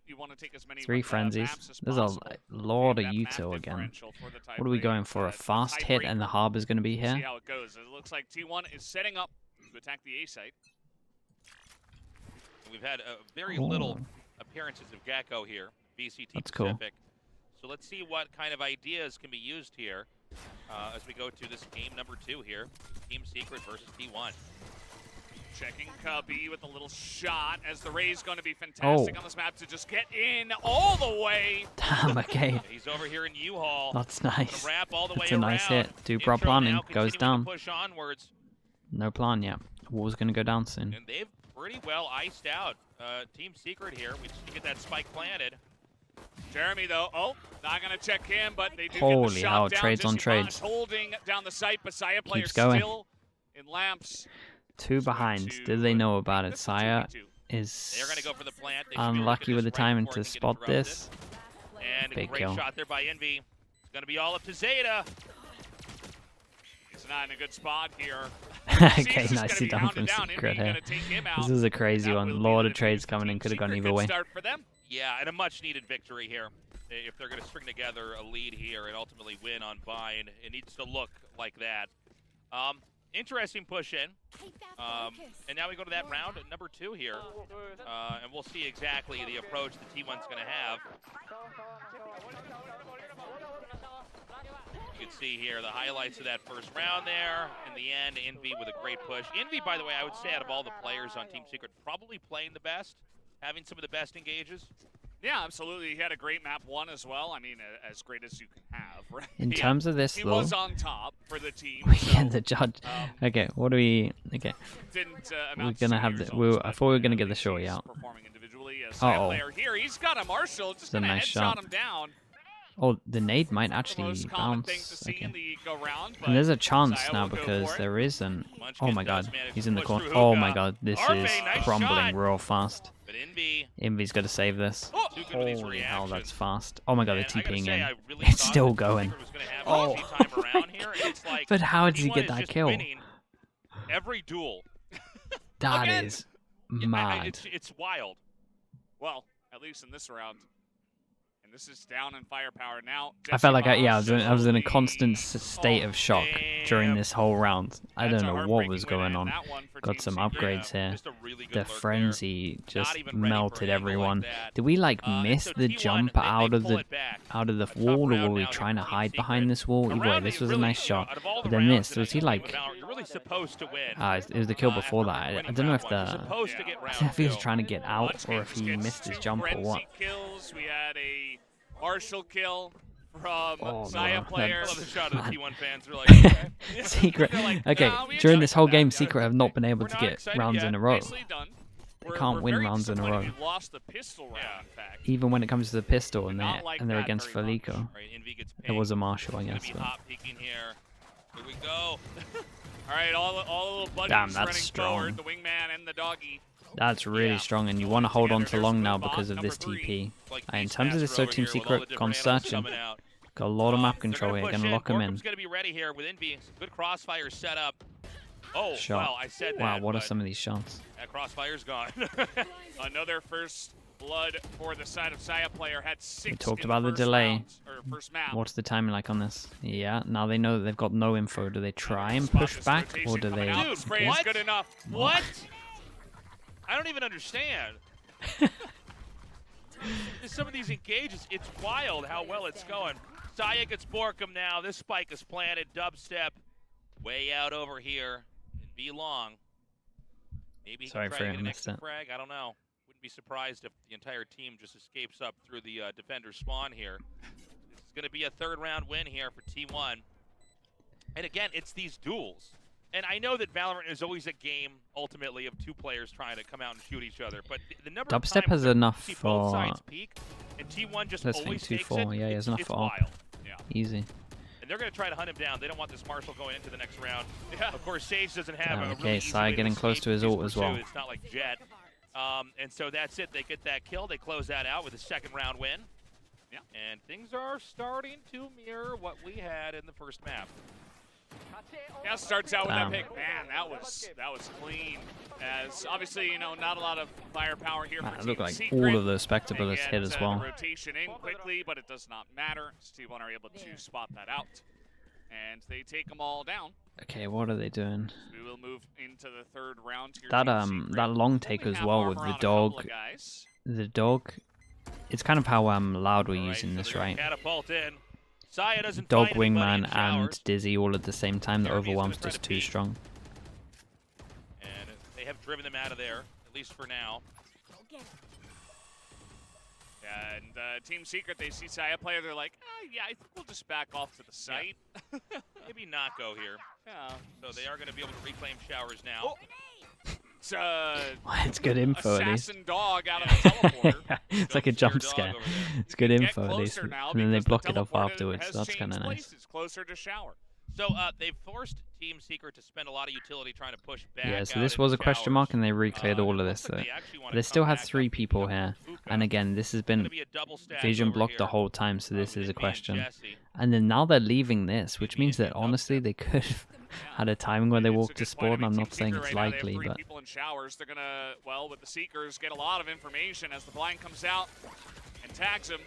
You want to take as many 3 frenzies. maps as There's a possible. lot of That map util again. differential for the What are we tiebreak, going for? A fast hit and the tiebreaker. harbor's going to be We'll see here? how it goes. It looks like T1 is setting up to attack the A site. We've had very little appearances of Gecko here, VCT That's Pacific. cool. So let's see what kind of ideas can be used here as we go to this game number 2 here. Team Secret versus T1. Checking Cubby with a little shot as the Ray's going to be fantastic on this map to just get in all the way. Damn, okay. He's over here in U-Haul. That's nice. Wrap all the way That's a nice hit. Do prop Intro planning. now Goes continuing down. to push onwards. No plan yet. Wall's going to go down soon. And they've pretty well iced out Team Secret here. We just need to get that spike planted. Jeremy, though, not going to check him, but they do Holy get the shot hell, down. trades on Jesse trades. Bosch holding down the site. Messiah player Keeps going. still in lamps. 2 behind. Did they know about it? Saya is They're going to go for the plant. They should be able to unlucky get with the this right timing before it to can get spot interrupted. this. And a Big great kill. shot there by Envy. It's going to be all up to Zeta. He's not in a good spot here. Okay, Cease is nicely gonna be done from hounded down. Secret Envy here. gonna take him out. This is a crazy That will one. be Lord the of trades defeat. coming in. Team Could have gone Secret, either good way. Start for them. Yeah, and a much-needed victory here. If they're going to string together a lead here and ultimately win on Vine, it needs to look like that. Interesting push in. And now we go to that round at number 2 here. And we'll see exactly the approach the T1's going to have. You can see here the highlights of that first round there. In the end, Envy with a great push. Envy, by the way, I would say out of all the players on Team Secret, probably playing the best, having some of the best engages. Yeah, absolutely. He had a great map 1 as well. I mean, as great as you can have, right? In terms of this, he though, was on top for the team. we so, get the judge. Okay, what do we? Okay, didn't, we're amount gonna to have the. results, I but thought we were gonna at get the least shorty he's out. Performing individually. Uh-oh. Player here, he's got a Marshall, just It's a gonna nice headshot shot. him down. Oh, the nade might The actually most common thing to bounce. see in Okay. the go round, but And there's a chance Saya now will go because for it. there isn't. Munchkin Oh my does god, manage he's to in the push corner. through Oh my Hookah. god, this Arpe, is nice crumbling shot. real fast. But Envy, Envy's got to save this. Oh, too good with these Holy hell, that's reactions. fast. Oh my god, they're And I gotta TPing say, in. I really It's thought still that going. Secret was gonna have Oh. an easy time around here, and it's like, But how did he T1 get is that just kill? winning every duel. That Again. is Yeah, mad. it's wild. well, at least in this round. And this is down in firepower now. I felt like I was in a Jesse constant Bosch. state of shock during damn. this whole round. I That's don't a know what heartbreaking was win, going and on. that one for Got Team some Secret. upgrades here. Just a really good The lurk there. frenzy just even ready for melted an angle everyone. like that. Did we like And miss so the T1, jump they out of pull the it back. out of the A tough wall, or round were we now trying to against hide Team behind Secret. this wall? A Either way, round this that was a really, nice shot. out of all the But then rounds this, that was I he think like? with Valorant, you're really supposed to win. It was the kill before after that. I winning don't know round if one. You're the. supposed to get I round don't know if he was two. trying to get out or if Munchkins he gets missed his 2 jump or what. frenzy kills. We had a Marshall kill from Oh, Saya no, player. I love the shot of the T1 fans. They're like, okay. Secret. They're like, Okay, "Nah, we during enjoyed this whole that, game, guys. Secret have not been able We're to not get excited rounds yet. in a row. Nicely done. can't We're win very rounds in a disappointed row. we lost the pistol round, in fact. Even when it comes to the pistol and Did not they're, like and they're that against very much. Felico. All right, Envy gets It was a pinged. Marshall, I It's gonna guess. be But. hot peeking here. Here we go. All right, all the little buddies Damn, that's running strong. forward, the wingman and the doggy. That's really Yeah. strong, and you want to hold on to There's long now Moonbot, because of number this 3. TP. Like In terms of the Beastmaster over Team here with all Secret, the gone different animals searching. coming out. Got a lot of map They're control gonna here, push gonna lock him in. Gorkum's gonna be ready here with Envy. Good crossfire set up. Oh, Shot. wow, I said that. Wow, what are but some of these shots? that crossfire's gone. Another first blood for the side of Saya player had 6 talked in about the first delay. round, or first map. What's the timing like on this? Yeah, now they know that they've got no info. Do they try and Spot push this back, rotation or do coming they? out. Dude, The spray is what? good enough. What? I don't even understand. Some of these engages, it's wild how well it's going. Saya gets Borkum now. This spike is planted. Dubstep way out over here. And be long. Maybe he Sorry can for try it, to get an missed extra it. frag. I don't know. Wouldn't be surprised if the entire team just escapes up through the defender spawn here. This is going to be a third round win here for T1. And again, it's these duels. And I know that Valorant is always a game, ultimately, of 2 players trying to come out and shoot each other. But the number of Dubstep times has that enough you see both for. sides peak, and T1 just Let's think always 2-4. takes it. Yeah, he has enough it's for AWP. wild. Yeah. Easy. And they're going to try to hunt him down. They don't want this Marshall going into the next round. Yeah. Of course, Sage doesn't have Damn, a okay, really easy Sai way getting to close escape to his his ult as well. pursuit. It's not like Jet. And so that's it. They get that kill. They close that out with a second round win. Yeah. And things are starting to mirror what we had in the first map. Yeah, starts out with Damn. that pick. Man, that was clean. As obviously, you know, not a lot of firepower here Man, for it Team looked like Secret. all of those They spectabulists get, hit as the well. rotation in quickly, but it does not matter. T1 are able to spot that out, and they take them all down. Okay, what are they doing? We will move into the third round here. That Team Secret. that long Only take as half well armor with the on a couple of dog. guys. The dog. It's kind of how Loud were All right, using so this, they're gonna right? Catapult in. Saya doesn't Dog, find anybody in wingman, showers, and Dizzy all at the same time. The Jeremy is gonna overwhelm's try to just too peek. strong. and they have driven them out of there, at least for now. And Team Secret, they see Saya player, they're like, yeah, I think we'll just back off to the site. Maybe not go here. Yeah. So they are going to be able to reclaim showers now. It's It's good info at least. assassin dog out of the teleporter. It's like a Jump jump scare scare. dog over there. It's good Get info at least. closer now And then they because the block it off teleporter afterwards. has So that's kind of changed nice. places, closer to shower. So they've forced Team Secret to spend a lot of utility trying to push back. Yeah, so out this into was a question showers. mark, and they re-cleared all It of looks this. like So they actually wanna they still come have back 3 up, people picking here, up Fuka. and again, this has It's gonna been be a double stack vision over blocked the here, whole time. So this with is a Invi and question. Jesse. And then now they're leaving this, which means that honestly they could have had a time where they It's a walked to good point. I spawn. mean, I'm Team not saying Secret it's right now, they have likely, 3 but people in showers. They're gonna, well, with the Seekers, get a lot of information as the blind comes out and tags him.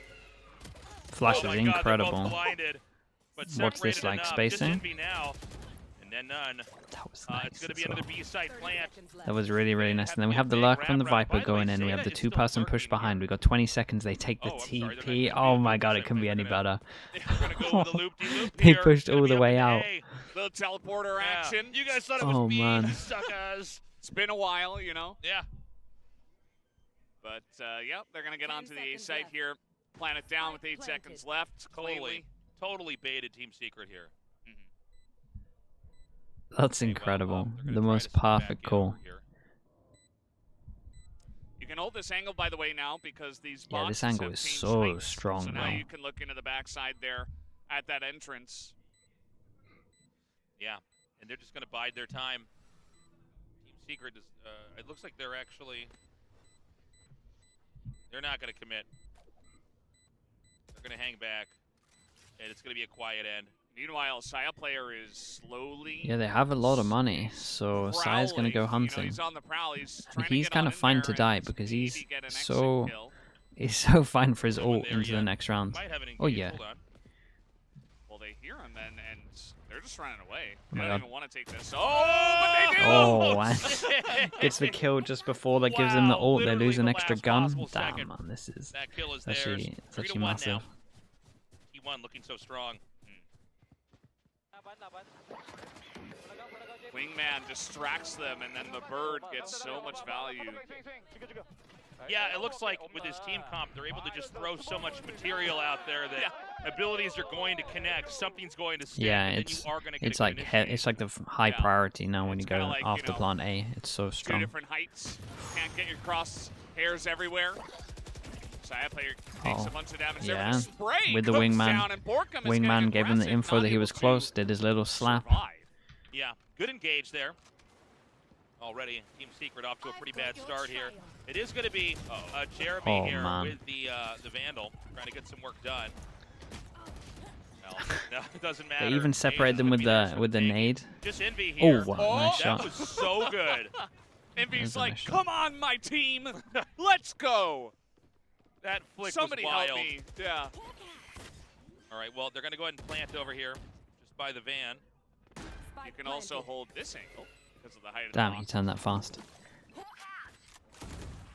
Flash Oh is my God, they're both incredible. blinded, but What's this separated like, enough. spacing? Just Envy now, and then none. That was It's nice. going to be as another well. B-side plant. That was really, really nice. Have And then we to have the big lurk from the grab round. Viper By the way, going in. We Zeta have the is still 2-person push lurking behind. here. We got 20 seconds. They take the Oh, I'm sorry, they're gonna TP. do Oh the my loop god, this it couldn't be time. any They're better. They're going to go with the loop-de-loop They here. pushed Gonna all be the up way in out. A. Little teleporter Yeah. action. You guys thought it was Oh, me, man. suckers. It's been a while, you know. Yeah. But, yep, they're going to get 10 onto the A seconds site left. here. Plant it down with 8 Planted. seconds left. Cleanly. Totally baited Team Secret here. That's Okay, well, incredible. they're gonna The try most to sit back perfect in call. over here. You can hold this angle, by the way, now because these Yeah, this boxes angle have is changed so heights. strong So now now. you can look into the backside there at that entrance. Yeah, and they're just going to bide their time. Team Secret is, it looks like they're actually, they're not going to commit. They're going to hang back, and it's going to be a quiet end. Meanwhile, Saya player is slowly. Yeah, they have a lot of money, so Saya's gonna go prowling. You know, hunting. he's on the prowl. He's And trying to he's get kind on of in fine there to die and because maybe he's get an exit so kill. he's so fine for his No one ult there into the yet. next round. Might have an Oh, engage. yeah. Hold on. Well, they hear him and they're just running away. Oh They my don't God. even want to take this. Oh, but they do! Oh, wow. Gets the kill just before that gives them the Wow, ult. They literally lose an the extra last gun. possible Damn, second. man, this is That kill is It's theirs. actually- it's 3 to actually 1 massive. now. T1 looking so strong. Wingman distracts them, and then the bird gets so much value. Yeah, it looks like with his team comp, they're able to just throw so much material out there that abilities are going to connect, something's going to stick, yeah. and then It's you are going to get it's a like good it's like the high Yeah. priority now when It's you go kinda like, you after know, plant A. It's so 2 strong. different heights. Can't get your cross hairs everywhere. Saya player takes Oh, a bunch of damage yeah. there. But the spray With the comes wingman. down, and Borkum is getting Wingman gave him the aggressive, info not that he able was to close. Did his little slap. survive. Yeah, good engage there. Already, Team Secret off to a pretty bad start here. It is going to be Jeremy Oh, here man. with the Vandal, trying to get some work done. No, it doesn't matter. They even separated them with the nade. Just Envy Oh, here. wow, Oh, nice That shot. was so good. Envy's There's a like, nice shot. come on, my team. Let's go. That flick Somebody was wild. help me. Yeah. All right, well, they're going to go ahead and plant over here, just by the van. You can also hold this angle because of the height of Damn, the he box. turned that fast.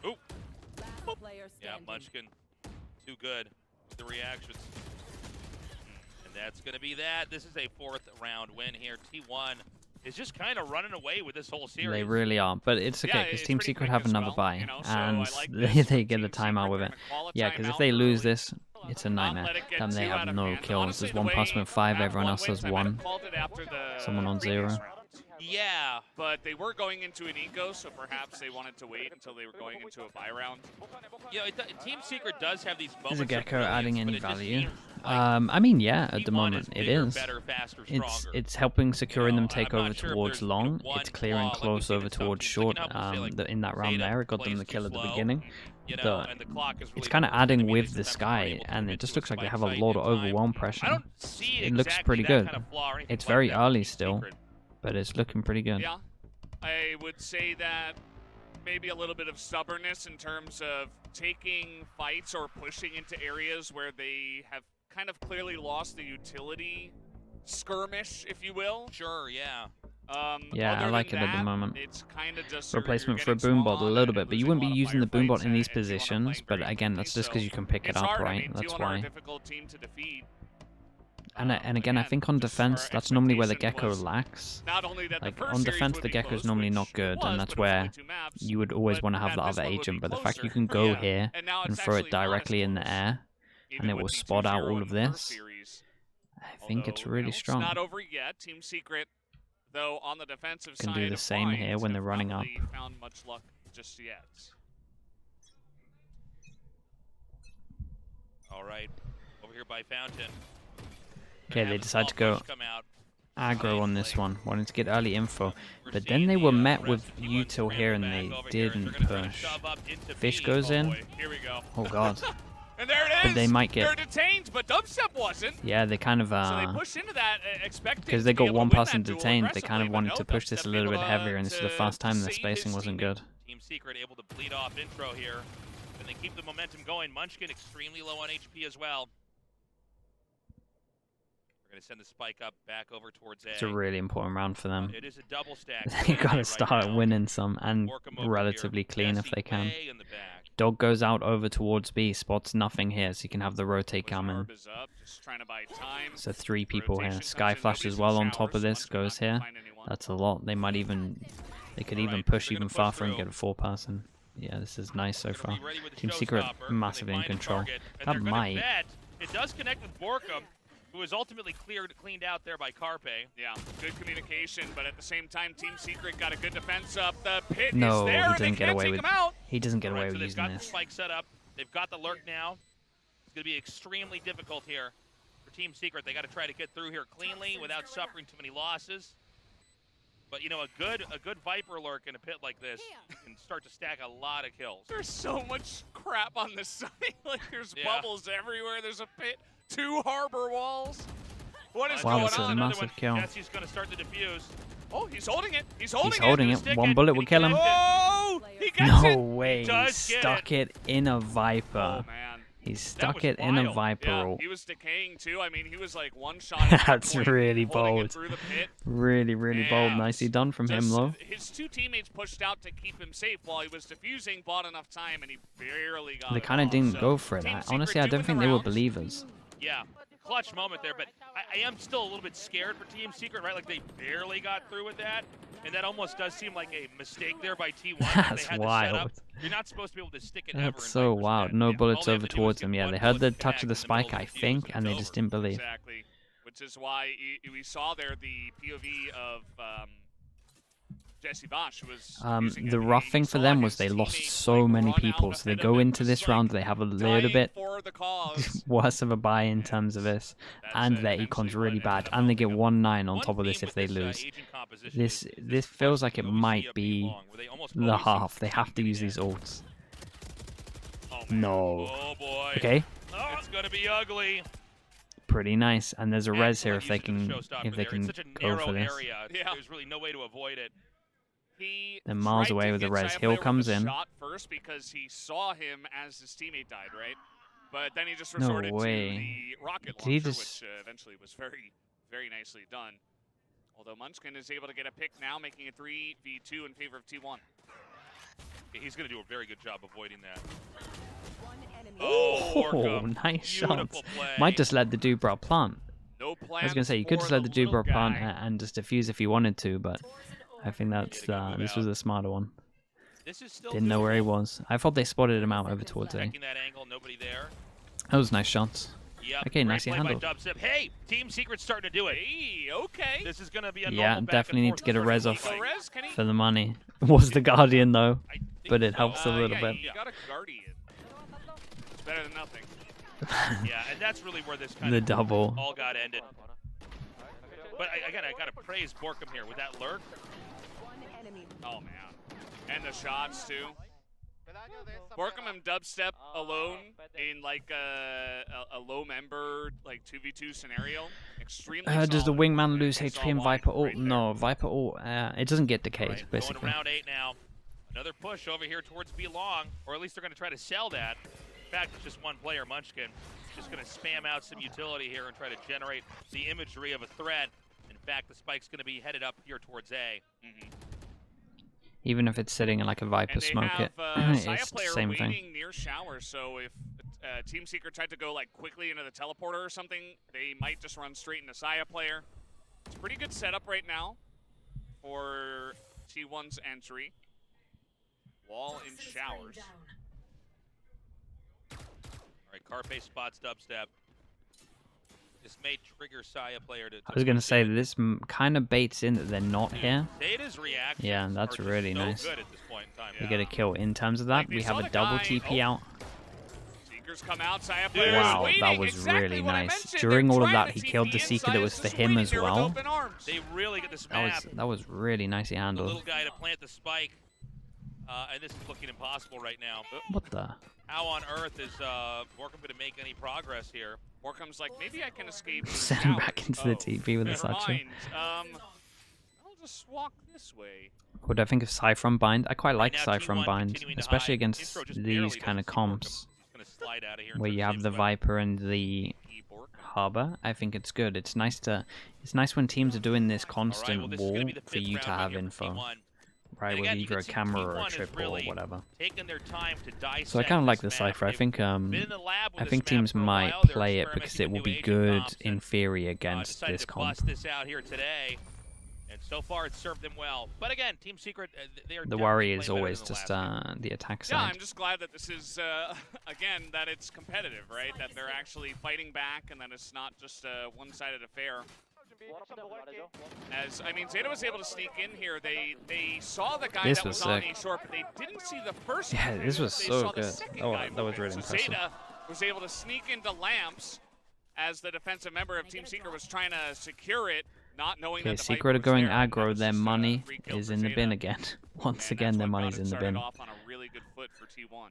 Ooh, Last player yeah, standing. Munchkin, too good with the reactions. And that's going to be that. This is a 4th round win here. T1 is just kind of running away with this whole series. They really are, but it's Yeah, okay because it's Team pretty Secret quick have as another well, buy, you know, so I and like they, this they for get the Team timeout Secret. with They're it. gonna call a Yeah, because if timeout they lose early. this, it's a Not nightmare. let it get Then they too have out of no hand. kills. Honestly, There's the one way person with 5, that everyone one else wins, has I might have 1. called it after the Someone on previous 0. round. Yeah. But they were going into an eco, so perhaps they wanted to wait until they were going into a buy round. You know, Team Secret does have these moments Is a of Gecko brilliance, adding but any it just value? seems I mean, yeah, at the T1 moment it bigger, is. better, faster, It's stronger. it's helping securing know, them and take I'm over not sure if towards there's, long. one It's clearing flaw. Like, close we've over seen some towards teams, short. like, you know, we'll say, like, In that round Zeta there, it got them plays the too kill at the slow, beginning. you know, But and the clock is really it's kind of the worst adding enemy. They with the sometimes aren't Sky, able to and commit it just to looks like they spike have a site lot in of time. overwhelm I pressure. don't see It looks exactly pretty that good. kind of flaw or anything It's like very that early with Team still, Secret. but it's looking pretty good. Yeah, I would say that maybe a little bit of stubbornness in terms of taking fights or pushing into areas where they have kind of clearly lost the utility skirmish, if you will. Sure, yeah. Yeah, I Other like than it at the that, moment. It's kind of just Replacement you're for a getting boombot a small little and bit, but you losing wouldn't a be lot of using the boombot firefights in these and T1 are playing positions. But very again, quickly, that's just so because you can pick it it's up, hard. right? I mean, That's T1 are why. a difficult team to defeat. And again, I think on just defense, our that's normally where the expectation Gecko was lacks. Not only that Like the first on series defense, would the be Gecko's close, normally which not good, it and was, that's but it was only where 2 maps, you would always but want to have the that this other one would be agent. But the fact you closer. can go Yeah. here And now and it's throw it actually not as directly in the close, air, even and it with will the spot out 2-0 all in of the first this, series. I think it's Although, really It's strong. not over yet. Team Secret, though, on the defensive Can side do the of same fight, here when have they're running not up. really found much luck just yet. All right. Over here by Fountain. Okay, they decide to go aggro on this one, wanting to get early info. But then they were met with util here and they didn't push. Fish goes in. Here we go. Oh god. And there it is. But they might get- They're detained, but Dubstep wasn't. Yeah, they kind of So they pushed into that, expecting because to they be got able to one win person that duel detained, they kind aggressively, of but wanted no, to push this Dubstep a little able bit heavier, and this is the to first time their save spacing his wasn't teammate. good. Team Secret able to bleed off intro here. And they keep the momentum going. Munchkin extremely low on HP as well. We're going to send the spike up back over towards A. It's a really important round for them. It is a double stack. They gotta start winning some and Borkum over relatively here. clean if Jesse they can. way in the back. Dog goes out over towards B, spots nothing here, so you can have the rotate coming. Orb is up, just trying to buy time. So 3 people here. Rotation Sky comes in, Flash as nobody's well in on top of showers, this Munchkin not goes gonna here. find anyone. That's a lot. They could even Alright, push they're even gonna push farther and through. get a 4-person. Yeah, this is nice so Gonna far. be ready with the Team Secret showstopper, and they massively in find a control. target, and That they're gonna might. bet. It does connect with Borkum, who is ultimately cleaned out there by Carpe. Yeah, good communication, but at the same time, Team Secret got a good defense up. The pit No, is there, he and doesn't they get can't away take with. him out. He doesn't get away Alright, so with they've using got the this. spike set up. They've got the lurk now. It's going to be extremely difficult here for Team Secret. They got to try to get through here cleanly without suffering too many losses. But you know, a good Viper lurk in a pit like this can start to stack a lot of kills. There's so much crap on the site. Like, there's Yeah. bubbles everywhere. There's a pit, 2 harbor walls. What is Wow, going this is a on? Another massive one. kill. Jesse's going to start the defuse. Oh, he's holding it. He's holding He's it. holding Gonna it. stick One it. bullet Did will he kill him. connect it? Oh, he gets No it. way. He does get stuck it in a Viper. Oh, man. He was stuck it in a wild. Viper Yeah, ult. he was decaying too. I mean, he was like one shot. at That's point, really holding it bold. through the pit. Really bold. Yeah. Nicely done from him, Just- though. His 2 teammates pushed out to keep him safe while he was defusing, bought enough time, and he barely got They it kind of off. didn't So, go for it. Team Honestly, Secret I don't doing think the they were rounds. believers. Yeah, clutch moment there, but I am still a little bit scared for Team Secret, right? Like, they barely got through with that, and that almost does seem like a mistake there by T1. that That's they had to set wild. up. You're not supposed to be able to stick it ever That's in so Viper's wild. head. No Yeah. bullets All they have over to do is towards get them. Yeah, one they heard bullet the to touch of the connect in middle spike, I of the defuse, think, and and they it's just over. didn't believe. Exactly, which is why we saw there the POV of Jesse Bosch was using The it. rough He thing for saw them was his they lost teammates, so like, many run out people, so they ahead of go him, into just, this like, round, they have a little dying bit for the cause. worse of a buy in terms of this, That's and it, their eventually econ's really what bad, ended up and they get opening up. 1-9 on One top of theme this if with they this, lose. agent composition This is this clutch feels like that it you always see might up be long, where they almost the always seem half. They have to use getting these in. ults. Oh, man. No. Oh boy. Okay, It's gonna be ugly. pretty nice. And there's a res here Excellent if they use of the can showstopper if they there. can It's such a go narrow for this. area. Yeah. There's really no way to avoid it. He They're miles tried away to with the get res. Xayah Hill Player with comes a in. shot first because he saw him as his teammate died, right? But then he just No resorted to way. the rocket Did he launcher, just- which eventually was very nicely done. Although Munchkin is able to get a pick now, making it 3v2 in favor of T1. He's gonna do a very good job avoiding that. Oh, Borkum. nice shots. Beautiful play. Might just let the Dubra plant. No plan. I was gonna say you could just let the Dubra plant and just defuse if you wanted to, but I think that's this was a smarter one. This is still Didn't know where he doable. was. I thought they spotted him out over towards A. Checking that angle, nobody there. That was nice shots. Yep. Okay, great nicely play by handled. Dubstep. Hey, Team Secret's starting to do it. Hey, okay. This is gonna be a Yeah, normal back definitely and need forth to get a sort of res league off fight. Res, can he? For the money. Was the Guardian though, I think but it so. helps a little yeah, bit. You got a Guardian. It's better than nothing. Yeah, and that's really where this kind The of double. all got ended. But again, I gotta praise Borkum here with that lurk. Oh man, and the shots too. Borkum and Dubstep alone in like a low member like 2v2 scenario, extremely Does the solid. wingman lose They saw HP in one Viper ult? right there. No, Viper ult, it doesn't get decayed, Right, basically. going to round 8 now. Another push over here towards B long, or at least they're going to try to sell that. In fact, it's just one player, Munchkin, just going to spam out some utility here and try to generate the imagery of a threat. In fact, the spike's going to be headed up here towards A. Even if it's sitting in like a Viper And they smoke have it's Saya the player same waiting thing. near shower, so if Team Secret tried to go like quickly into the teleporter or something, they might just run straight into Saya player. It's a pretty good setup right now for T1's entry. Wall in showers. All right, Carpe spots Dubstep. This may trigger Saya player to I was going to say, this kind of baits in that they're not here. Zeta's reactions Yeah, that's are just really so nice. good at this point in time. We get a kill. In terms of that, Like, they we have saw a the double guy- TP oh. out. Seekers come out, Saya player is Wow, waiting. that was Exactly really what I nice. mentioned. During They're all of trying that, to he killed the TP in, Seeker that Saya's was for just him waiting as here with well. open arms. They really get this That map. was really nicely The handled. little guy to plant the spike. And this is looking impossible right now. But What the? how on earth is Borkum going to make any progress here? Borkum's like, maybe I can escape. through Send him showers. back into the Oh, TP with a never satchel. mind. I'll just walk this way. What do I think of Cypher on Bind? I quite like Right now, Cypher on T1 Bind, continuing to especially hide. against Intro just barely these kind of doesn't see Borkum. comps He's gonna slide out of here and where try you to have save the his weapon. Viper and the Harbor. I think it's good. It's nice when teams are doing this constant well, this is wall gonna be the for fifth you to round have here for info, T1. right? And With again, you either can a see camera or a T1 is triple or really whatever. Taking their time to dissect So I kind of like this the map. Cypher. I They've think been in the lab with I this think map teams for a might while. They're play it because it experimenting will with be new agent good comps in and, theory against decided this to comp. bust this out here today. And so far, it's served them well. But again, Team Secret, they are The definitely worry playing is better always than the just last game. the attack Yeah, side. I'm just glad that this is, again, that it's competitive, right? That they're actually fighting back and that it's not just a one-sided affair. As, I mean, Zeta was able to sneak in here. They saw the guy This that was was on sick. A short, but they didn't see the first Yeah, movement. this was They so saw the good. second Oh, guy that was moving. really So impressive. Zeta was able to sneak into Lamps as the defensive member of Team Secret was trying to secure it, not knowing Okay, that the Secret are Viper was going there. And that aggro. was Their just a money free kill is for in the Zeta. bin again. Once And again, that's their what got money's it in the started bin. off on a really good foot for T1.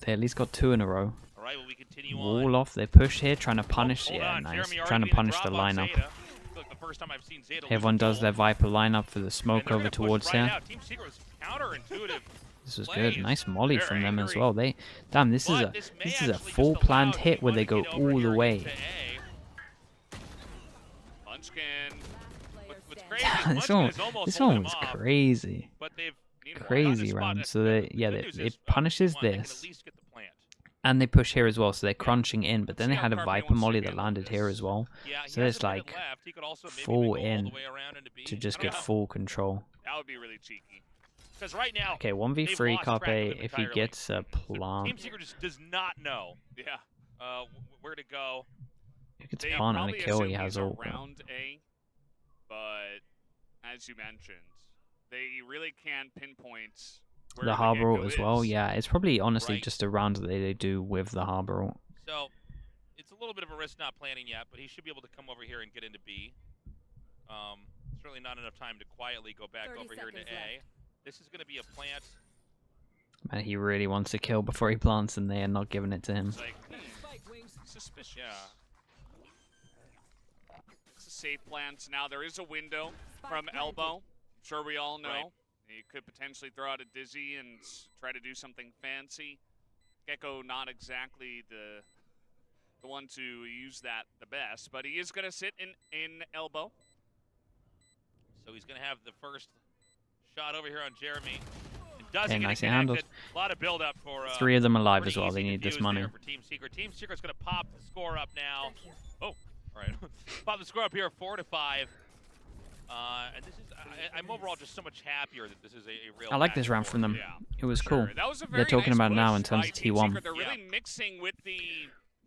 They at least got 2 in a row. All right, well, we continue on. Wall off. They push here, trying to punish. Hold Yeah, on, nice. Jeremy already Trying to getting punish drop the on lineup. Zeta. Look, the first time I've seen Zeta lose Everyone a does goal. their Viper lineup for the And smoke they're over gonna push towards right here. out. Team Secret was counterintuitive. This was plays. good. Nice molly They're from them as angry. well. This But is this may a actually just full planned allow hit where T1 they to go get over all here the way. into A. Munchkin. What's crazy this is one, Munchkin is almost this holding one was him off, crazy. but they've Crazy round. So they, yeah, it punishes this, and they push here as well. So they're crunching in, but then they had a Viper molly that landed here as well. So it's like full in to just get full control. That would be really cheeky. Because right now, Okay, they've 1v3 lost track Carpe. of him If he entirely. gets a Team plant, Secret just does not know Yeah. where to go. if he gets They a plant and a probably kill, he assume has he's all. around A, but as you mentioned, they really can't pinpoint where The Harbor get-go ult as well. is. Yeah, it's probably honestly Right. just a round that they do with the Harbor ult. So it's a little bit of a risk not planning yet, but he should be able to come over here and get into B. Certainly not enough time to quietly go back 30 over here into seconds A. left. This is going to be a plant. Man, he really wants to kill before he plants, and they are not giving it to him. It's like, suspicious. Yeah. It's a safe plant. Now there is a window from elbow. I'm sure we all know. Right. You could potentially throw out a dizzy and try to do something fancy. Gecko not exactly the one to use that the best, but he is going to sit in elbow. So he's going to have the first shot over here on Jeremy. It doesn't Okay, get nicely connected. handled. A lot of build-up for 3 of them alive pretty as well. They easy need this defuse money. there for Team Secret. Team Secret's going to pop the score up now. Oh, all right. Pop the score up here, 4-5. And this is, I'm overall just so much happier that this is a real. I like match this round for from them. Yeah. It was Sure. cool. That was a They're very talking nice about now push in terms by of Team T1. Secret. They're really mixing with the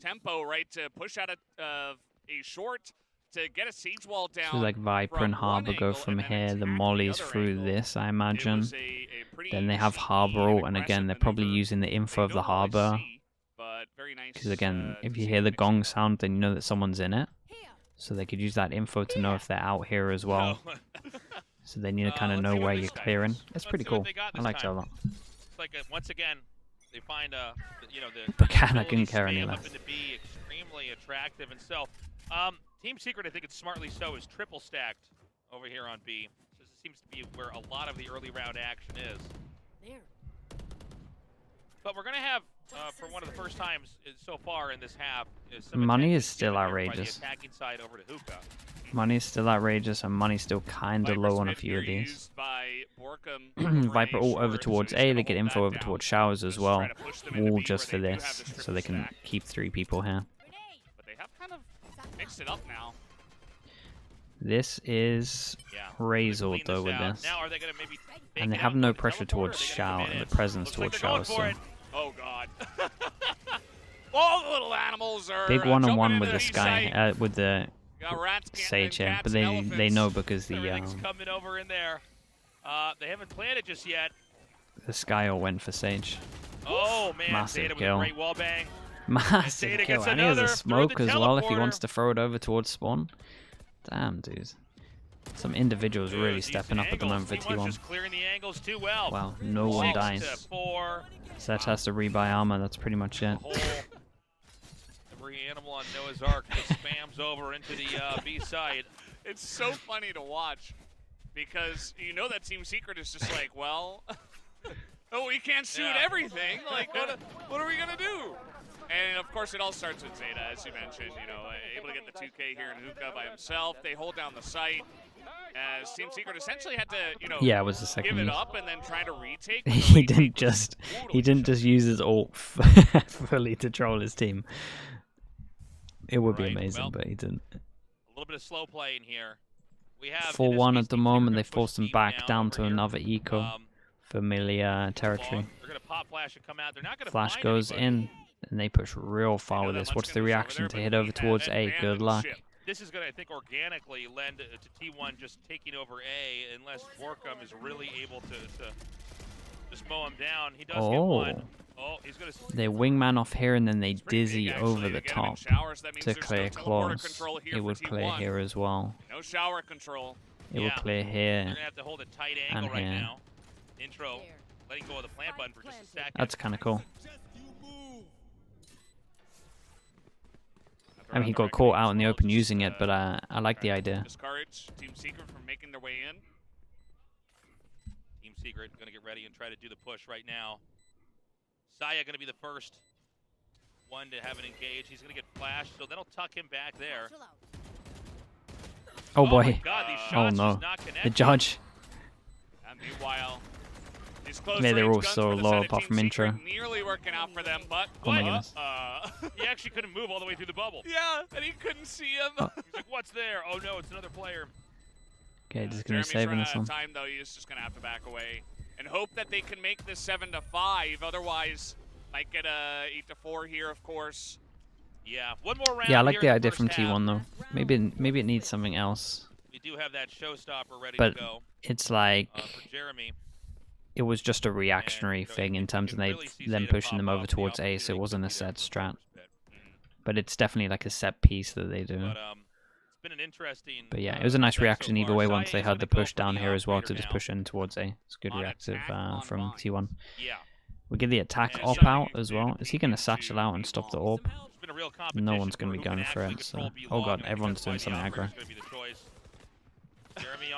tempo, right, to push out a short to get a siege wall down. So like Viper from and one Harbor go angle from and then here. attack The the mollies other through angle. this, I It imagine. was a pretty Then they have cheeky Harbor ult, and aggressive again, they're probably maneuver. using the info They of the don't always Harbor. see, but very Very nice. Because again, if you hear the gong sound, then you know that someone's in it. So they could use that info to know if they're out here as well. So then you kind of know where you're clearing. It's pretty cool. I liked it a lot. It's like once again, they find the Buchanan, I couldn't care any less. To be extremely attractive, and so Team Secret, I think it's smartly so, is triple stacked over here on B. So this seems to be where a lot of the early round action is. But we're gonna have for one of the first times so far in this half, money is still outrageous. The attacking side over to Hookah. Money is still outrageous, and money's still kind of low on a few of these. Viper all over towards A, they get info over towards Showers as well, all just for this, so they can keep 3 people here. But they have kind of mixed it up now. This is Razor though with this, and they have no pressure towards Shower, the presence towards Shower, so... Oh god. All the little animals are big one-on-one with this guy, with the Sage here, but they know because the coming over in there. They haven't planted just yet. The Skyle went for Sage. Oh man, massive kill. Great wall bang. Massive kill, and he has a smoke as well if he wants to throw it over towards spawn. Damn, dude. Some individuals really stepping up at the moment for T1. Just clearing the angles too well. Wow, no one dies. Zed has to rebuy armor, that's pretty much it. Every animal on Noah's Ark just spams over into the B side. It's so funny to watch because you know that Team Secret is just like, well, oh, we can't shoot everything. Like, what are we gonna do? And of course, it all starts with Zeta, as you mentioned. You know, able to get the 2K here in Hookah by himself. They hold down the site. As Team Secret essentially had to, you know, it was the second give it up and then try to retake. he didn't just use his ult fully to troll his team. It would be amazing, but he didn't. A little bit of slow play in here. We have 4-1 at the moment. They forced them back down to another eco, familiar territory. They're gonna pop flash and come out. They're not gonna Flash goes in, and they push real far with this. What's the reaction to hit over towards A? Good luck. This is going to, I think, organically lend to T1 just taking over A unless Borkum is really able to just mow him down. He does get one. Oh, he's going to... They wingman off here and then they dizzy over the top to clear claws. It would clear here as well. No shower control. It would clear here. They're going to have to hold a tight angle right now. Intro, letting go of the plant button for just a second. That's kind of cool. I mean, he got caught out in the open using it, but I like the idea. Discourage Team Secret from making their way in. Team Secret going to get ready and try to do the push right now. Saya going to be the first one to have it engaged. He's going to get flashed, so that'll tuck him back there. Oh boy. My God, these shots no. not The judge. And meanwhile, they're all so low apart from intro. Nearly working out for them, but oh my goodness. He actually couldn't move all the way through the bubble. Yeah, and he couldn't see him. He's like, what's there? Oh no, it's another player. Okay, just gonna save this one. Time though, he's just gonna have to back away and hope that they can make this 7-5. Otherwise, might get a 8-4 here, of course. Yeah, one more round. Yeah, I like the idea from T1 though. Maybe it needs something else. We do have that showstopper ready to go. It's like for Jeremy. It was just a reactionary thing in terms of them pushing them over towards A, so it wasn't a set strat. But it's definitely like a set piece that they do. It's been an interesting. But yeah, it was a nice reaction either way once they had the push down here as well to just push in towards A. It's good reactive from T1. Yeah. We get the attack op out as well. Is he going to satchel out and stop the orb? No one's going to be going for it. So, oh god, everyone's doing something aggro.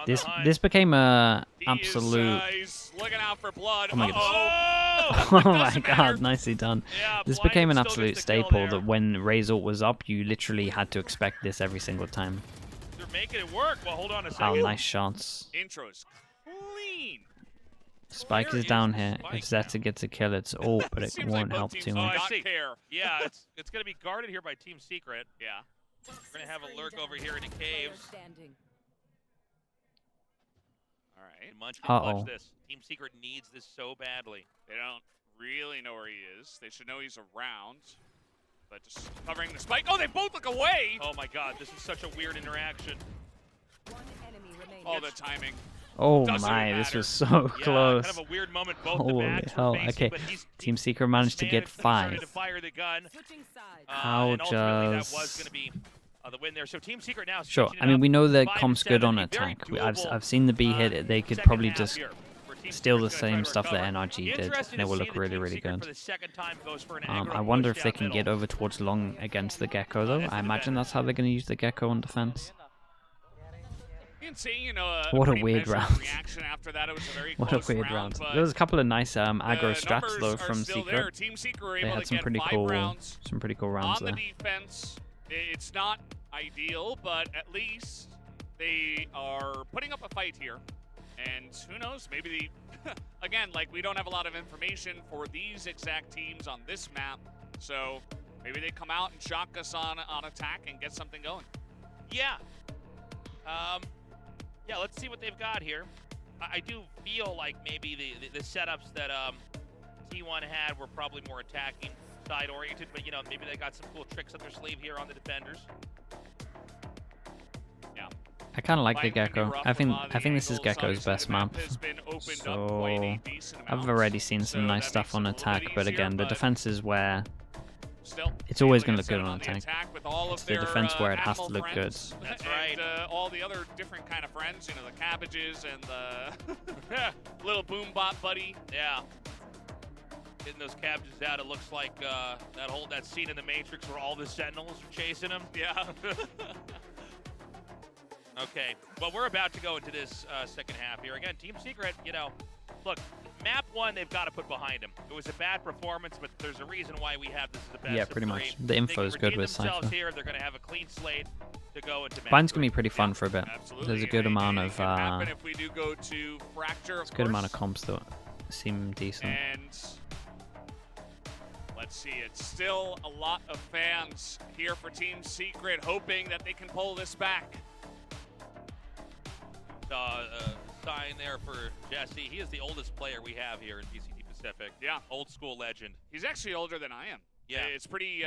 This became a absolute. Looking out for blood. Oh my goodness. Oh my god, nicely done. This became an absolute staple that when Razor was up, you literally had to expect this every single time. They're making it work. Well, hold on a second. Oh, nice shots. Intros clean. Spike is down here. If Zeta gets a kill, it's all, but it won't help too much. Yeah, it's going to be guarded here by Team Secret. Yeah. We're going to have a lurk over here in the caves. Uh-oh. Team Secret needs this so badly. They don't really know where he is. They should know he's around. But just covering the spike. Oh, they both look away! Oh my god, this is such a weird interaction. Oh, the timing. Oh my, this was so close. Kind of a weird moment. Both Holy hell. Okay, Team Secret managed to get 5. How just... that was going to be the win there. So Team Secret now... Sure, I mean, we know that comp's good on attack. I've seen the B hit it. They could probably just steal the same stuff that NRG did, and it will look really, really good. I wonder if they can get over towards long against the Gecko, though. I imagine that's how they're going to use the Gecko on defense. What a weird round. What a weird round. There was a couple of nice aggro strats though from Secret. They had some pretty cool rounds there. It's not ideal, but at least they are putting up a fight here. And who knows, maybe again, like, we don't have a lot of information for these exact teams on this map, so maybe they come out and shock us on attack and get something going. Yeah. Yeah, let's see what they've got here. I do feel like maybe the setups that T1 had were probably more attacking side oriented, but you know, maybe they got some cool tricks up their sleeve here on the defenders. Yeah. I kind of like the Gecko. I think this is Gecko's best map. So I've already seen some nice stuff on attack, but again, the defense is where it's always going to look good on attack. It's the defense where it has to look good. That's right. And all the other different kind of friends, you know, the cabbages and the little boom bot buddy. Yeah. Getting those cabbages out, it looks like that scene in the Matrix where all the Sentinels are chasing him. Yeah. Okay, well, we're about to go into this second half here. Again, Team Secret, you know, look, map 1 they've got to put behind them. It was a bad performance, but there's a reason why we have this as the best. Yeah, pretty much. The info is good with Cypher. Here. They're going to have a clean slate to go into map Mine's going to be pretty fun for a bit. Absolutely. There's a good amount of if we do go to Fracture, there's a good amount of comps that seem decent. And let's see, it's still a lot of fans here for Team Secret, hoping that they can pull this back. Sign there for Jesse. He is the oldest player we have here in VCT Pacific. Yeah. Old school legend. He's actually older than I am. Yeah. It's pretty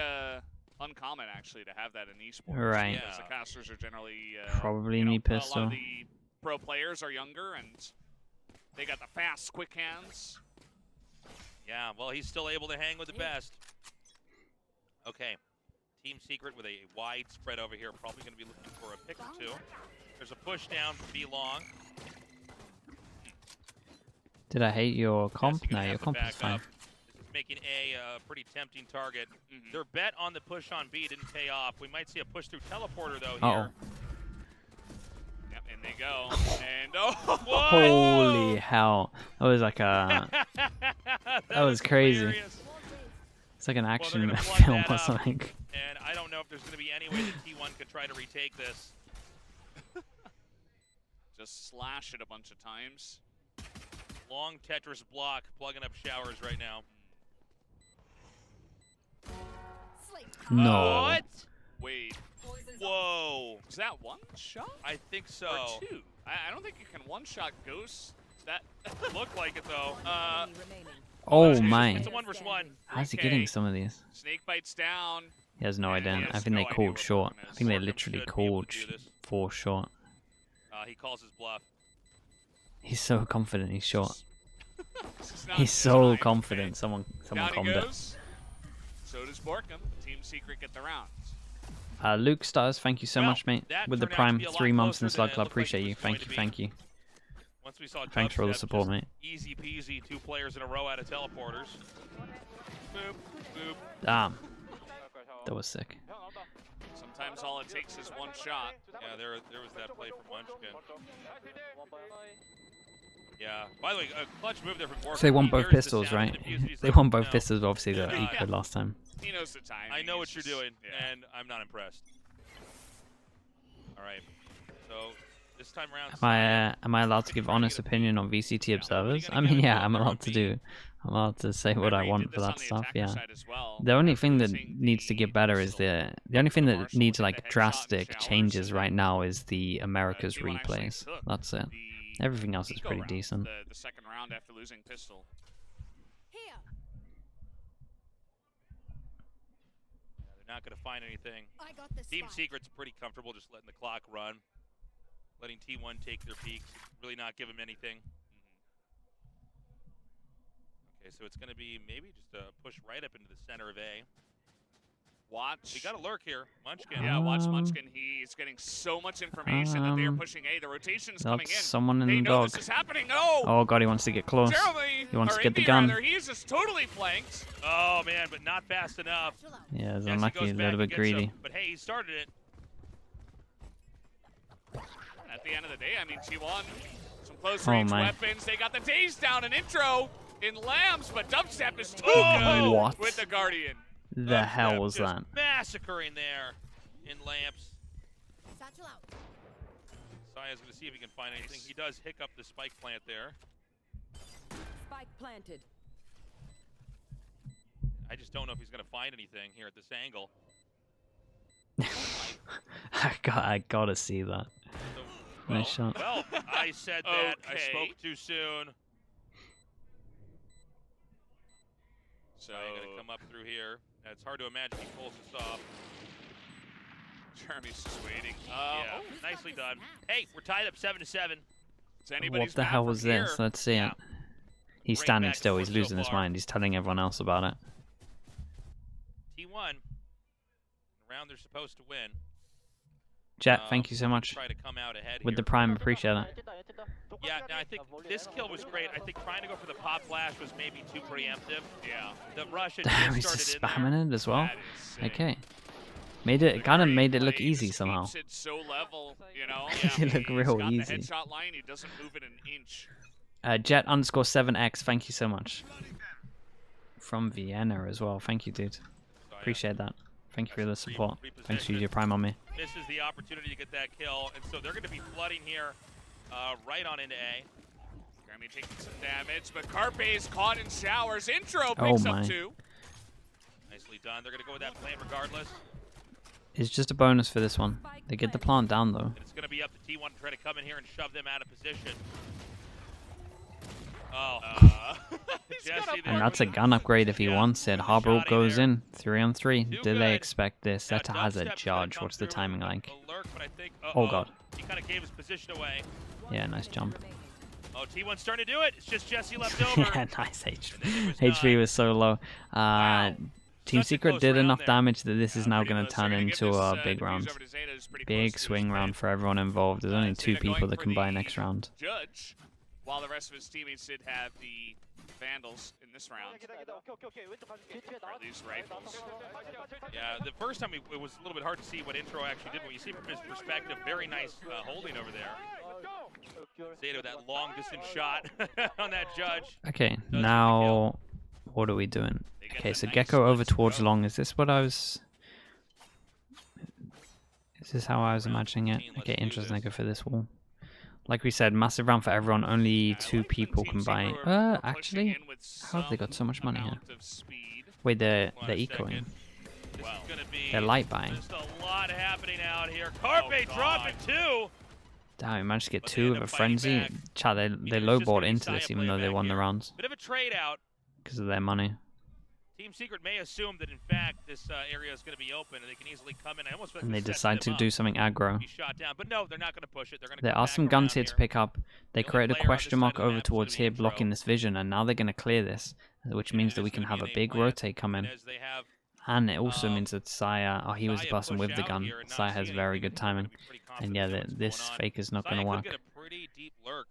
uncommon, actually, to have that in esports. Right. Because the casters are generally... probably me pistol. A lot of the pro players are younger, and they got the fast, quick hands. Yeah, well, he's still able to hang with the best. Okay. Team Secret with a wide spread over here. Probably going to be looking for a pick or two. There's a push down from B-Long. Did I hate your comp? No, your comp is fine. This is making A pretty tempting target. Their bet on the push on B didn't pay off. We might see a push through teleporter, though, here. Yep, and they go. And holy hell. That was like a... that was crazy. Hilarious. It's like an action film or something. And I don't know if there's going to be any way that T1 could try to retake this. Just slash it a bunch of times. Long Tetris block, plugging up showers right now. No. What? Wait. Whoa. Was that one shot? I think so. Or 2? I don't think you can one-shot ghosts. That looked like it, though. Oh, my. It's a 1v1. How's he getting some of these? Snake bites down. He has no idea. I think they called short. I think they literally called for short. He calls his bluff. He's so confident he's short. He's so confident. Someone calmed it. So does Borkum. Team Secret get the rounds. Luke Stars, thank you so much, mate. With the Prime 3 months in the Slug Club. Appreciate you. Thank you. Once we saw thanks for all the support, mate. Easy peasy, 2 players in a row out of teleporters. Boop, boop. Damn. That was sick. Sometimes all it takes is one shot. Yeah, there was that play from Munchkin. Yeah. By the way, a clutch move there from Borkum. So they won both pistols, right? They won both pistols, obviously, they're equal last time. He knows the time. I know what you're doing, and I'm not impressed. All right. So this time around... Am I allowed to give honest opinion on VCT observers? I mean, yeah, I'm allowed to say what I want for that stuff, yeah. The only thing that needs to get better is the only thing that needs like drastic changes right now is the Americas replays. That's it. Everything else is pretty decent. The second round after losing pistol. They're not going to find anything. Team Secret's pretty comfortable just letting the clock run. letting T1 take their peeks, really not give them anything. Okay, so it's going to be maybe just a push right up into the center of A. Watch. We got a lurk here. Munchkin. Yeah, watch Munchkin. He's getting so much information that they are pushing A. The rotation's coming in. Someone in they the know dog. this is happening. No! Oh god, he wants to get close. Jeremy, he wants to get the Indy, gun. Rather, he's just totally flanked. Oh man, but not fast enough. Yeah, it's Jesse unlucky, goes a back little and bit gets him, greedy. but hey, he started it. At the end of the day, I mean, T1, some close-range weapons. They got the daze down and intro in Lambs, but Dubstep is too good What? with the Guardian. The hell was just that? Massacring there in Lamps. Saya's going to see if he can find anything. He does hiccup the spike plant there. Spike planted. I just don't know if he's going to find anything here at this angle. I gotta see that. So, Nice shot. Well, I said that. I Okay. spoke too soon. So, I'm going to come up through here. It's hard to imagine he pulls this off. Jeremy's just waiting. Yeah, nicely done. Hey, we're tied up 7-7. What the hell was this? Let's see it. He's Great standing back still. and He's forth so losing his far. mind. He's telling everyone else about it. T1. Round they're supposed to win. Jet, thank you so much. Try to come out ahead With here. the prime, appreciate it. Yeah, no, I think this kill was great. I think trying to go for the pop flash was maybe too preemptive. Yeah. The rush had Damn, just he's just started in there. spamming it as well. That is sick. Okay. Made it, kind of Great made it look play. easy Just somehow. keeps it so level, you know? It looked real He's got easy. the headshot line. He doesn't move it an inch. Jet_7x, thank you so much. From Vienna as well. Thank you, dude. Appreciate that. Thank you for the support. Thanks for using your prime on me. Misses the opportunity to get that kill, and so they're going to be flooding here right on into A. Jeremy taking some damage, but Carpe's caught in showers. Intro picks my. up 2. Nicely done. They're going to go with that plant regardless. It's just a bonus for this one. They get the plant down though. And it's going to be up to T1 to try to come in here and shove them out of position. Oh. Jesse there And that's a gun upgrade if he wants it. Harbor goes in. 3-on-3. Too Do they good. expect this? Now, Zeta has a Dubstep's gonna judge. come What's the through timing with like? a lurk, but I think, Oh god. He kind of gave his position away. Yeah, nice jump. Oh, T1's starting to do it. It's just Jesse left over. Yeah, nice HP. And then it was HP done. was so low. Wow. Team Such a Secret close did round enough there. damage that this is now Pretty going to close. They're turn gonna give into this, a big defuse round. over to Zeta, who's pretty Big close to swing his round plan. for everyone involved. There's only 2 Zeta people going that for can buy the next round. Judge, while the rest of his teammates did have the Vandals in this round. Or at least rifles. Yeah, the first time it was a little bit hard to see what Intro actually did. When you see from his perspective, very nice holding over there. Zeta with that long distance shot on that Judge. Okay, now what are we doing? Okay, so Gecko over towards long. Is this what I was... Is this how I was imagining it? Okay, interesting. I go for this wall. Like we said, massive round for everyone. Only 2 people can buy. Actually, how have they got so much money here? Wait, they're ecoing. They're light buying. Just a lot happening out here. Carpe dropping 2. Damn, we managed to get But they 2 end of up a fighting frenzy. back. Chat, they it's just lowballed gonna be into Saya this even though playing they back won the here. rounds Bit of a trade out. because of their money. Team Secret may assume that in fact this area is going to be open and they can easily come in. I almost feel like And they they're decide to setting them do up something to aggro. be shot down. But no, they're not going to push it. They're going to There come are back some guns around here to pick up. They The only created a player on this question side mark of the over map is towards gonna be here blocking Intro. this vision, and now they're going to clear this, which means that we can have a big rotate come in. As they have And it also means that Saya, oh, he was the Saya person push with the out gun. here and not Saya has see very anything, good they're gonna timing. be pretty And confident yeah, they know what's this going on. fake is not Saya going to could work. get a pretty deep lurk.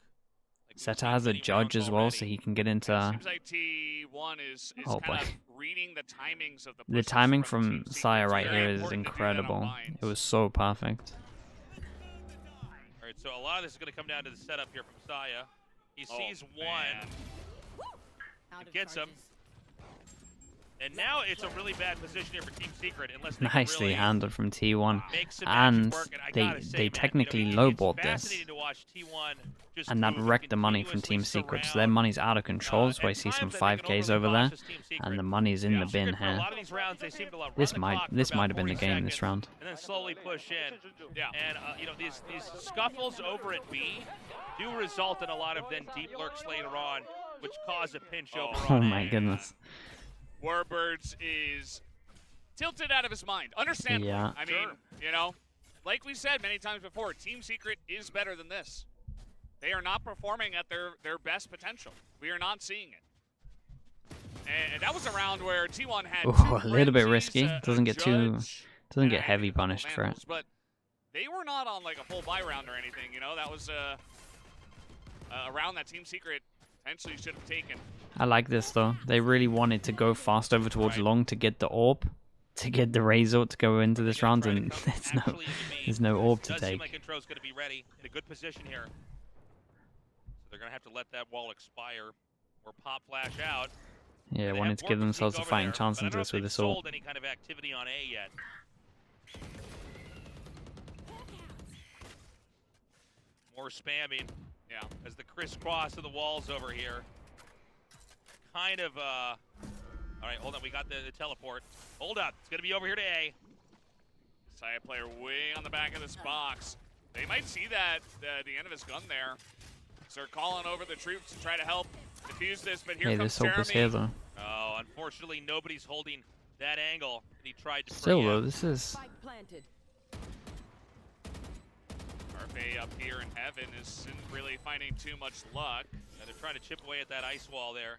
Like we've Seta seen has a many judge rounds as well, already. so he can get into... Seems like T1 is Oh, kind boy. of reading the timings of the The pushes timing from from Team Secret. Saya It's right very here is important to do that on incredible. mines. It was so perfect. All right, so a lot of this is going to come down to the setup here from Saya. He sees one, man. and gets him. And now it's a really bad position here for Team Secret unless they can Nicely really handled from T1. make some magic And work. And I they gotta say, man, technically it's lowballed this. fascinating to watch T1 just And that move wrecked the money from continuously Team Secret. So surround. their money's out of control. That's why I At see some times, I think, an 5Ks overly over there. cautious Team Secret. And the money's in the bin Secret, for a here. lot of these rounds, they seem to run This the might clock for this about might have been the 40 game this seconds round. and then slowly push in. Yeah. And you know, these scuffles over at B do result in a lot of then deep lurks later on, which cause a pinch over Oh on my A. goodness. Warbirds is tilted out of his mind. Understandable. Yeah. I mean, you know, like we said many times before, Team Secret is better than this. They are not performing at their best potential. We are not seeing it. And that was a round where T1 had a little bit risky. Doesn't get heavy punished for it. But they were not on like a full buy round or anything, you know? That was a round that Team Secret potentially should have taken. I like this though. They really wanted to go fast over towards long to get the orb, to get the Razor to go into this round, and there's no orb to take. Like Intro's going to be ready in a good position here. So they're going to have to let that wall expire or pop flash out. Yeah, wanted to give themselves a fighting chance into this with this orb. Any kind of activity on A yet. More spamming. Yeah. As the crisscross of the walls over here. Kind of, all right, hold on, we got the teleport. Hold up, it's gonna be over here to A. Saya player way on the back of this box. They might see that, the end of his gun there. So they're calling over the troops to try to help defuse this, but here comes Jeremy. This here though. Oh, unfortunately, nobody's holding that angle. And he tried to still though, this is... Carpe up here in heaven isn't really finding too much luck. Yeah, they're trying to chip away at that ice wall there.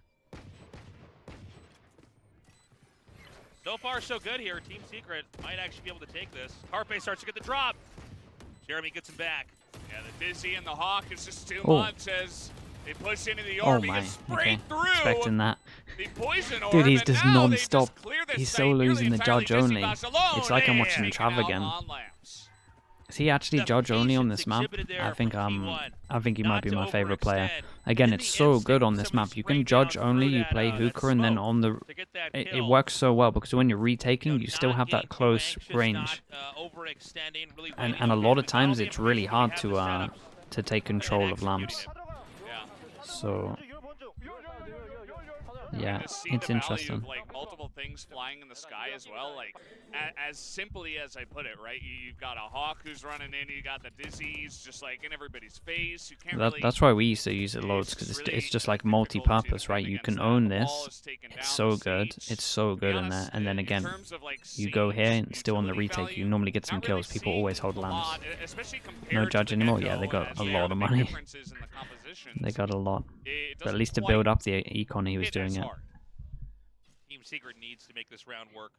So far, so good here. Team Secret might actually be able to take this. Carpe starts to get the drop. Jeremy gets him back. Yeah, the Dizzy and the Hawk is just too much as they push into the orb. He gets sprayed through. Expecting that. The poison orb. Dude, he's just non-stop. He's so losing the judge only. It's like I'm watching Trav again. Is he actually judge only on this map? I think he might be my favorite player. Again, it's so good on this map. You can judge only, you play Hookah, and then on the... It works so well, because when you're retaking, you still have that close range. And a lot of times, it's really hard to take control of lamps. So... Yeah, it's interesting. Of, like, multiple things flying in the sky as well. Like, as simply as I put it, right? You've got a Hawk who's running in. You got the Dizzies just like in everybody's face. You can't really. That's why we used to use it loads, because it's just like multi-purpose, right? You can own this. It's so good. It's so good in there. And then again, you go here and still on the retake, you normally get some kills. People always hold lamps. No judge anymore. Yeah, they got a lot of money. They got a lot. But at least to build up the econ, he was doing it. Team Secret needs to make this round work.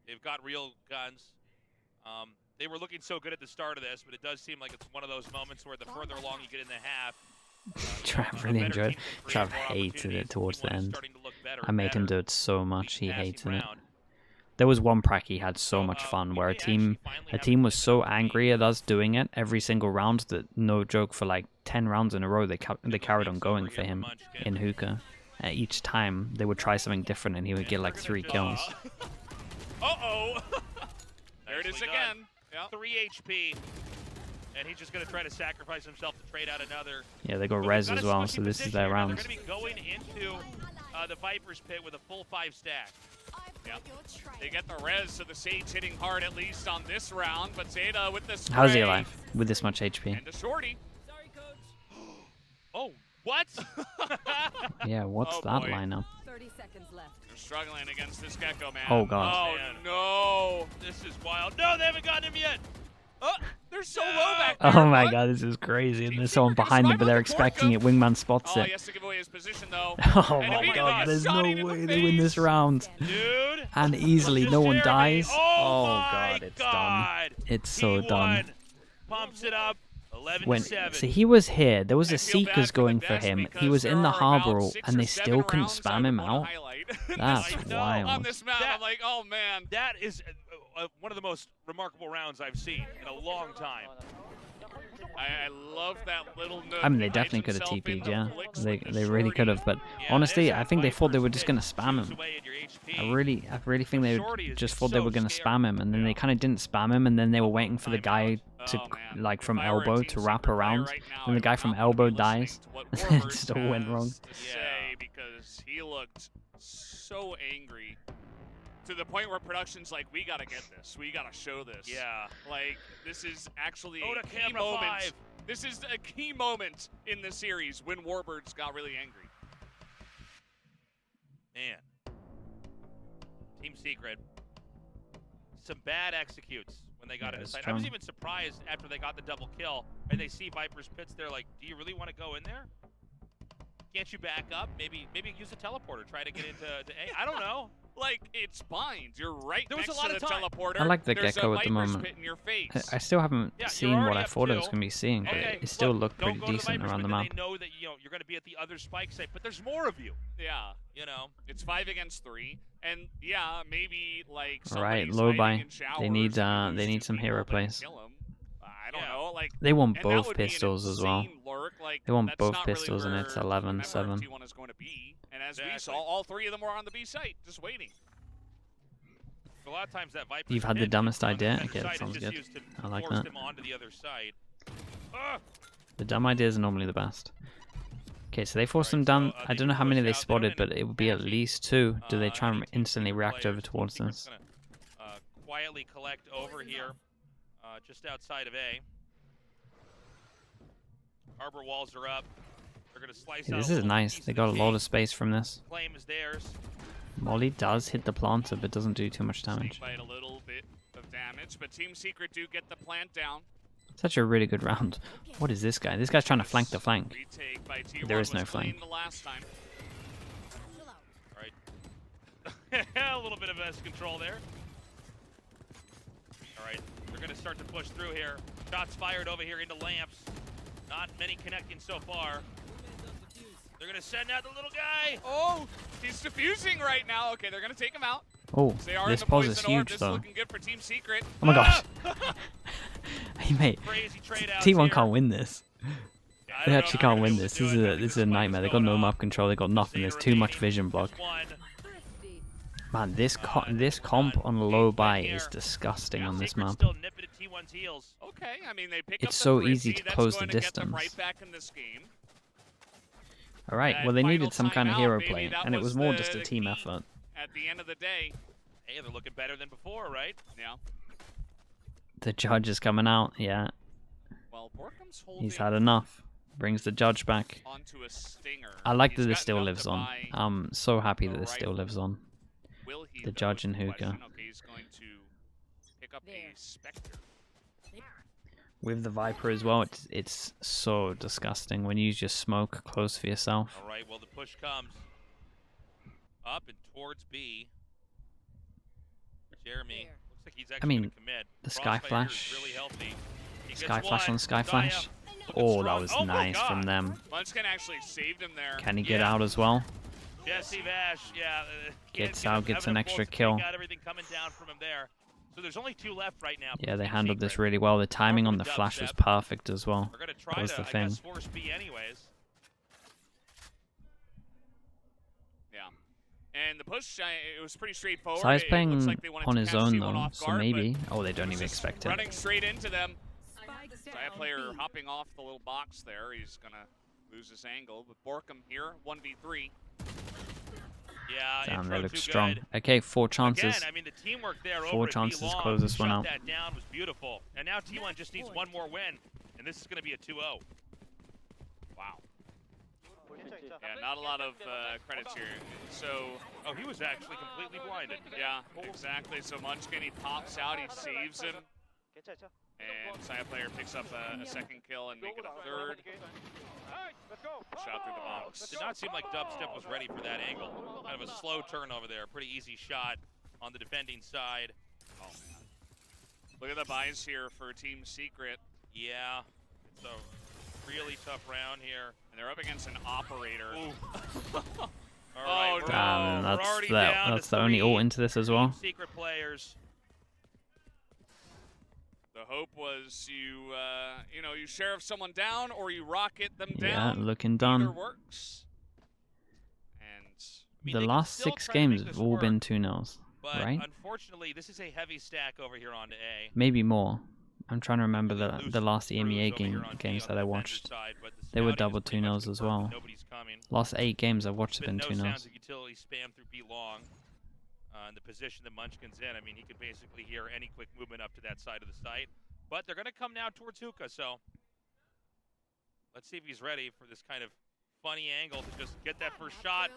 They've got real guns. They were looking so good at the start of this, but it does seem like it's one of those moments where the further along you get in the half, Trav really enjoyed it. Trav hated it towards the end. I made him do it so much, he hated it. There was one prac he had so much fun, where a team was so angry at us doing it every single round that, no joke, for like 10 rounds in a row, they carried on going for him in Hookah. Each time, they would try something different, and he would get like 3 kills. Uh-oh! There it is again. Yep. 3 HP. And he's just going to try to sacrifice himself to trade out another. Yeah, they got res as well, so this is their round. They're going to be going into the Viper's pit with a full 5 stack. Yep. They get the res, so the Sage hitting hard at least on this round, but Zeta with the spray. How's he alive with this much HP? And a shorty. Sorry, coach. Oh, what? Yeah, what's that lineup? 30 seconds left. They're struggling against this Gecko, man. Oh, God. Oh, no. This is wild. No, they haven't gotten him yet. Oh, they're so low back there. Oh my God, this is crazy. And there's someone behind them, but they're expecting it. Wingman spots it. Oh, he has to give away his position, though. Oh my God, there's no way they win this round. Dude. And easily, no one dies. Oh God, it's done. It's so done. Pumps it up. 11-7. See, he was here. There was a Seekers going for him. He was in the harbor, and they still couldn't spam him out. That's wild. On this map, I'm like, oh man. That is one of the most remarkable rounds I've seen in a long time. I love that little nook. I mean, they definitely could have TP'd, yeah. They really could have, but honestly, I think they thought they were just going to spam him. I really think they just thought they were going to spam him, and then they kind of didn't spam him, and then they were waiting for the guy to, like, from elbow to wrap around, and the guy from elbow dies. It still went wrong. Because he looked so angry. To the point where production's like, we gotta get this. We gotta show this. Yeah. Like, this is actually a key moment. This is a key moment in the series when Warbirds got really angry. Man. Team Secret. some bad executes when they got into sight. I strong. was even surprised after they got the double kill and they see Viper's pits. They're like, "Do you really want to go in there? Can't you back up? Maybe use a teleporter. Try to get into A. I don't know." Like, it's bind. You're right There was next a lot to of the time. teleporter. I like the There's Gecko a at the Viper's moment. pit in your face. I still haven't Yeah, seen you're what already I up thought I was 2. going to be seeing, but Okay, it still look, looked don't pretty go to the decent Viper's around the pit, map. They know that you're going to be at the other spike site, but there's more of you. Yeah. You know. It's 5 against 3, and yeah, maybe like Right, somebody's low hiding buy. in showers They need and you lose they need 2 some people, hero but you plays. kill 'em. I don't Yeah. know, like They want and that both would be an pistols as well. insane lurk. Like, They want that's both not really pistols, and where it's the 11-7. member of T1 is going to be. And as we Exactly. saw, all 3 of them were on the B site, just waiting. A lot of times that Viper. You've had the dumbest idea? Okay, that sounds good. I like that. Him onto the other side. The dumb ideas are normally the best. Okay, so they forced them Right, down. so, I they don't know how push many they out. They don't spotted, end but up it would be at catching, least 2. Do they try any and Team instantly Secret react over players. towards Team Secret's this? gonna, quietly collect over here, just outside of A. Harbor walls are up. They're gonna slice Yeah, out this a is little nice. piece They of got a the lot cake. of space from this. Claim is theirs. Molly does hit the planter, but doesn't do too much Snake damage. bite a little bit of damage, but Team Secret do get the plant down. Such a really good round. What is this guy? This guy's trying to flank the flank. Retake by T1 There is no was clean flank. the last time. Right. A little bit of S control there. All right, they're gonna start to push through here. Shots fired over here into lamps. Not many connecting so far. They're gonna send out the little guy. Oh, he's diffusing right now. Okay, they're gonna take him out. Oh, They are this in the pause poison is orb. huge This is though. looking good for Team Secret. Oh my gosh. Hey mate, Crazy trade outs T1 here. can't win this. I They don't actually know how can't they're win gonna this. do This it. is I a think this is the a spike's nightmare. They got going no off. map control. They got nothing. There's too much vision block. Just one. Man, this this comp on low buy is disgusting on this Secret's map. still nipping at T1's heels. Okay, I mean they pick It's up the so Thrifty. easy to That's close the going to get them distance. right back in this game. All right, That well they final needed some kind of timeout, hero maybe play, that and it was more the just a team key effort. At the end of the day, Hey, they're looking better than before, right? yeah. The judge is coming out. Yeah, Well, Borkham's holding he's had enough. Brings the judge back. onto a stinger. I like He's that this got still enough lives to on. buy I'm so happy a that this still rifle. lives on. Will he, the though, judge is and the hookah. question. Okay, he's going to pick up There. a Spectre. With the Viper as well, it's so disgusting when you just smoke close for yourself. All right, well, the push comes up and towards B. Jeremy There. looks like he's actually mean, gonna commit. the Crossfire Sky is Flash. really healthy. He gets Sky Flash one. on Sky Zaya Flash. looking Oh, that strong. was Oh my nice from God. them. Munchkin actually saved him there. Can he get Yeah. out as well? Jesse Vash, yeah. Gets out, gets an extra kill. Got everything coming down from him there. So there's only 2 left right now. Yeah, they Team handled this Secret. really well. The timing on the Dubstep. flash was perfect as well. We're gonna That try was to, the I thing. guess, force B anyways. Yeah. And the push, it was pretty straightforward. Sai's It playing looks like they wanted on to his catch own T1 though, off so guard, maybe. Oh, they don't he's even just expect it. running straight into them. Spike Saya down player B. hopping off the little box there. He's gonna lose his angle. But Borkham here, 1v3. Yeah, Damn, intro they look too strong. good. Okay, 4 chances. Again, I mean, the teamwork there 4 over at chances to B-Long close this one shut out. that down was beautiful. And now T1 just needs one more win, and this is going to be a 2-0. Wow. Yeah, not a lot of credits here. So, Oh, he was actually completely blinded. yeah, exactly. So Munchkin, he pops out, he saves him. And Saya player picks up a second kill and make it a third. Shot through the box. Did not seem like Dubstep was ready for that angle. Kind of a slow turnover there. Pretty easy shot on the defending side. Oh, man. Look at the buys here for Team Secret. Yeah, it's a really tough round here. And they're up against an operator. All right, Oh, we're, Damn, we're that's already that. down That's to the only 3 ult into this as well. Secret players. The hope was you know, you sheriff someone down or you rocket them Yeah, down. looking Either done. works. And I mean, The they can last still 6 try to make games this have all work, been 2-0s, but right? unfortunately, this is a heavy stack over here onto A. Maybe more. I'm trying to remember Really the loose last screws EMEA over here on B games on that the I defender watched. side, but the They were scouting double is pretty much 2-0s as confirmed well. Nobody's coming. Last 8 games I've watched have Been been no 2-0s. sounds of utility spam through B long. In the position that Munchkin's in, I mean, he could basically hear any quick movement up to that side of the site. But they're going to come now towards Hookah, so let's see if he's ready for this kind of funny angle to just get that first shot.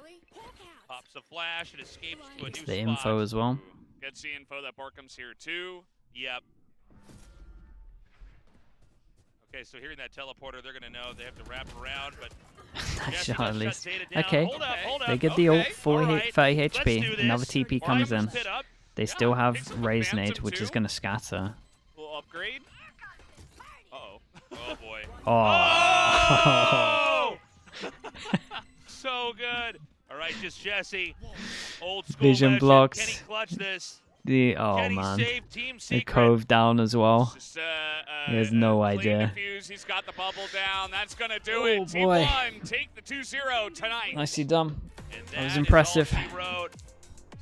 Pops a flash, it escapes to a It's new the spot. info as well. Gets the info that Borkham's here too. Yep. Okay, so hearing that teleporter, they're gonna know they have to wrap around, but Shot at least. Zeta down. Okay. Hold up, They get the ult, 30 Let's do HP. this. Another TP comes in. Rivals pit up. They still have takes up the Raise Phantom Nade, which is too. going to scatter. Little upgrade. Uh-oh. Oh boy. Oh. So good. All right, just Jesse. Old school Vision legend. blocks. Can he clutch this? Oh Can he man. save Team They Secret? cove down as well. Just, He has no clean idea. Defuse. He's got the bubble down. That's going to do Oh, it. boy. T1 take the 2-0 tonight. Nicely done. And That was is all impressive. she wrote.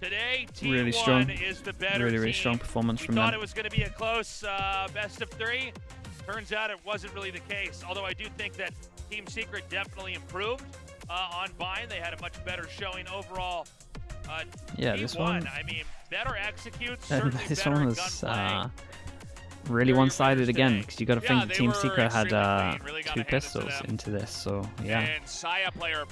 Today, T1 Really strong. is the better Really team. strong performance We from thought them. it was going to be a close best of 3. Turns out it wasn't really the case. Although I do think that Team Secret definitely improved on Vine. They had a much better showing overall. Yeah, T1, this one. I mean, better executes. And Certainly this better one at was gunplay. really Very one-sided winners again, today. because you got to Yeah, think they Team were Secret had extremely clean. Really gotta 2 hand it to pistols them. into this, so yeah. And Saya player